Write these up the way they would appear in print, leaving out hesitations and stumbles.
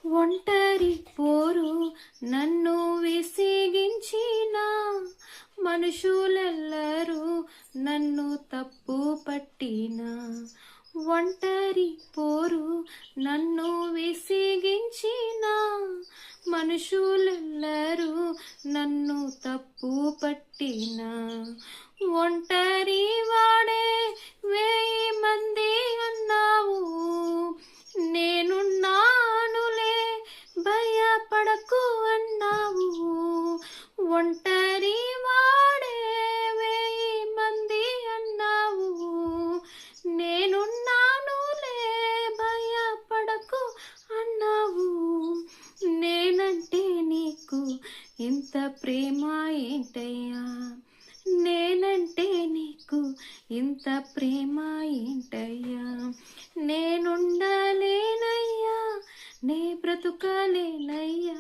ఒంటరి పోరు నన్ను విసిగించిన మనుషులెల్లరూ నన్ను తప్పు పట్టిన. ఒంటరి పోరు నన్ను విసిగించిన మనుషులెల్లరూ నన్ను తప్పు పట్టిన. ఒంటరి వాడే 1000 మంది అన్నావు, నేనున్నానులే భయపడకు అన్నావు. ఒంటరి వాడే 1000 మంది అన్నావు, నేనున్నానులే భయపడకు అన్నావు. నేనంటే నీకు ఇంత ప్రేమ ఏంటయ్యా, నేనంటే నీకు ఇంత ప్రేమ ఏంటయ్యా. నేనుండలేనయ్యా, నే బ్రతుకలేనయ్యా,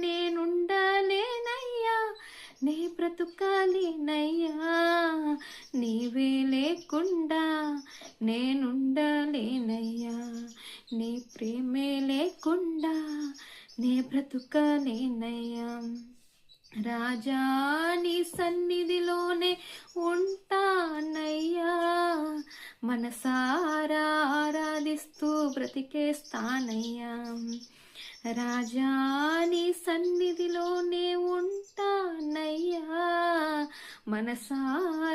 నేనుండలేనయ్యా, నే బ్రతుకలేనయ్యా. నీవే లేకుండా నేనుండలేనయ్యా, నీ ప్రేమే లేకుండా నే బ్రతుకలేనయ్యా. రాజా నీ సన్నిధిలోనే ఉంటానయ్యా, మనసారా ఆరాధిస్తూ బ్రతికేస్తానయ్యా. రాజా నీ సన్నిధిలోనే ఉంటానయ్యా, మనసారా